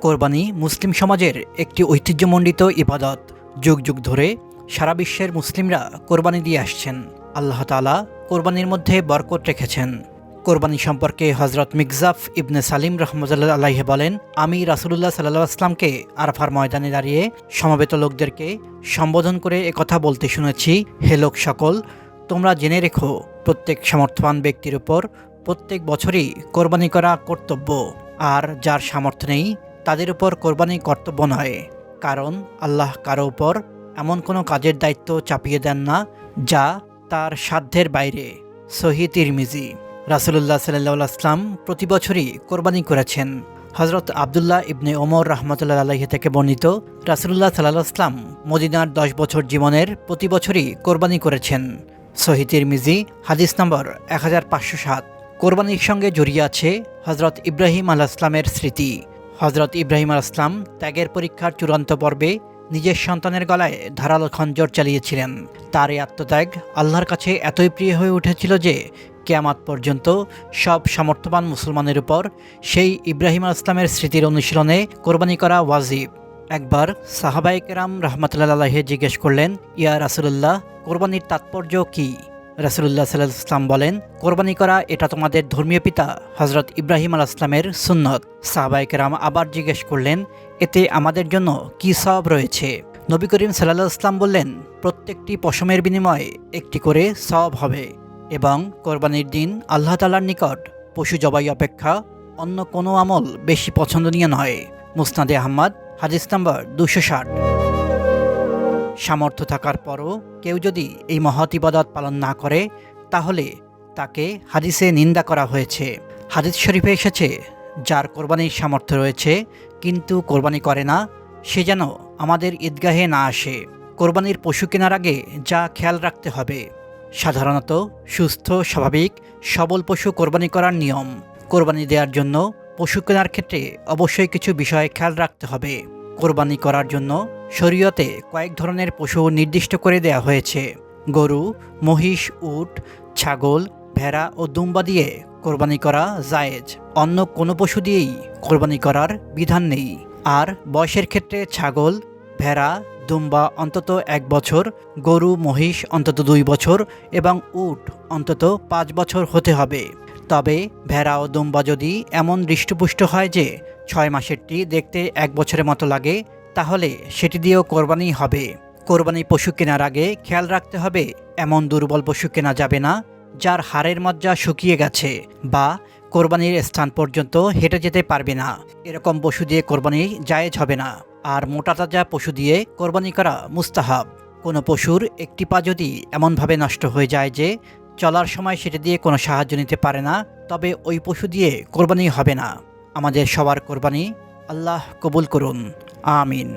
কোরবানি মুসলিম সমাজের একটি ঐতিহ্যমণ্ডিত ইবাদত। যুগ যুগ ধরে সারা বিশ্বের মুসলিমরা কোরবানি দিয়ে আসছেন। আল্লাহ তাআলা কোরবানির মধ্যে বরকত রেখেছেন। কোরবানি সম্পর্কে হজরত মিকজাফ ইবনে সালিম রহমতুল্লাহ আলাইহি বলেন, আমি রাসূলুল্লাহ সাল্লাল্লাহু আলাইহি ওয়াসাল্লামকে আরাফার ময়দানে দাঁড়িয়ে সমবেত লোকদেরকে সম্বোধন করে একথা বলতে শুনেছি, হে লোক সকল, তোমরা জেনে রেখো, প্রত্যেক সমর্থবান ব্যক্তির উপর প্রত্যেক বছরই কোরবানি করা কর্তব্য, আর যার সামর্থ্য নেই তাদের উপর কোরবানি কর্তব্য নয়। কারণ আল্লাহ কারো উপর এমন কোনো কাজের দায়িত্ব চাপিয়ে দেন না যা তার সাধ্যের বাইরে। সহিহ তিরমিজি। রাসূলুল্লাহ সাল্লাল্লাহু আলাইহি ওয়াসাল্লাম প্রতি বছরই কোরবানি করেছেন। হজরত আবদুল্লাহ ইবনে ওমর রহমতুল্লাহ আলাইহি থেকে বর্ণিত, রাসূলুল্লাহ সাল্লাল্লাহু আলাইহি ওয়াসাল্লাম মদিনার 10 বছর জীবনের প্রতি বছরই কোরবানি করেছেন। সহিহ তিরমিজি, হাদিস নম্বর 1507। কোরবানির সঙ্গে জড়িয়ে আছে হজরত ইব্রাহিম আলাইহিস সালামের স্মৃতি। হজরত ইব্রাহিম আলাইহিস সালাম ত্যাগের পরীক্ষার চূড়ান্ত পর্বে নিজের সন্তানের গলায় ধারালো খঞ্জর চালিয়েছিলেন। তার এই আত্মত্যাগ আল্লাহর কাছে এতই প্রিয় হয়ে উঠেছিল যে কিয়ামত পর্যন্ত সব সামর্থ্যবান মুসলমানের উপর সেই ইব্রাহিম আলাইহিস সালামের স্মৃতির অনুশীলনে কোরবানি করা ওয়াজিব। একবার সাহাবায়ে কেরাম রাহমাতুল্লাহ আলাইহি জিজ্ঞেস করলেন, ইয়া রাসূলুল্লাহ, কোরবানির তাৎপর্য কি? রাসূলুল্লাহ সাল্লাল্লাহু আলাইহি ওয়াসাল্লাম বলেন, কোরবানি করা এটা তোমাদের ধর্মীয় পিতা হজরত ইব্রাহিম আলাইহিস সালামের সুন্নত। সাহাবায়ে কেরাম আবার জিজ্ঞেস করলেন, এতে আমাদের জন্য কি সওয়াব রয়েছে? নবী করিম সাল্লাল্লাহু আলাইহি ওয়াসাল্লাম বললেন, প্রত্যেকটি পশমের বিনিময়ে একটি করে সওয়াব হবে, এবং কোরবানির দিন আল্লাহ তাআলার নিকট পশু জবাই অপেক্ষা অন্য কোনো আমল বেশি পছন্দনীয় নয়। মুসনাদে আহমদ, হাদিস নম্বর 260। সামর্থ্য থাকার পরও কেউ যদি এই মহৎ ইবাদত পালন না করে তাহলে তাকে হাদিসে নিন্দা করা হয়েছে। হাদিস শরীফে এসেছে, যার কোরবানির সামর্থ্য রয়েছে কিন্তু কোরবানি করে না, সে যেন আমাদের ঈদগাহে না আসে। কোরবানির পশু কেনার আগে যা খেয়াল রাখতে হবে: সাধারণত সুস্থ, স্বাভাবিক, সবল পশু কোরবানি করার নিয়ম। কোরবানি দেওয়ার জন্য পশু কেনার ক্ষেত্রে অবশ্যই কিছু বিষয় খেয়াল রাখতে হবে। কোরবানি করার জন্য শরীয়তে কয়েক ধরনের পশু নির্দিষ্ট করে দেয়া হয়েছে। গরু, মহিষ, উট, ছাগল, ভেড়া ও দুম্বা দিয়ে কোরবানি করা জায়েজ। অন্য কোনো পশু দিয়েই কোরবানি করার বিধান নেই। আর বয়সের ক্ষেত্রে ছাগল, ভেড়া, দুম্বা অন্তত 1 বছর, গরু, মহিষ অন্তত 2 বছর এবং উট অন্তত 5 বছর হতে হবে। তবে ভেড়া ও দুম্বা যদি এমন হৃষ্টপুষ্ট হয় যে 6 মাসেরটি দেখতে 1 বছরের মতো লাগে, তাহলে সেটি দিয়েও কোরবানি হবে। কোরবানি পশু কেনার আগে খেয়াল রাখতে হবে, এমন দুর্বল পশু কেনা যাবে না যার হাড়ের মজ্জা শুকিয়ে গেছে বা কোরবানির স্থান পর্যন্ত হেঁটে যেতে পারবে না। এরকম পশু দিয়ে কোরবানি জায়েজ হবে না। আর মোটা তাজা পশু দিয়ে কোরবানি করা মুস্তাহাব। কোনো পশুর একটি পা যদি এমনভাবে নষ্ট হয়ে যায় যে চলার সময় সেটা দিয়ে কোনো সাহায্য নিতে পারে না, তবে ওই পশু দিয়ে কোরবানি হবে না। আমাদের সবার কোরবানি আল্লাহ কবুল করুন, আমিন।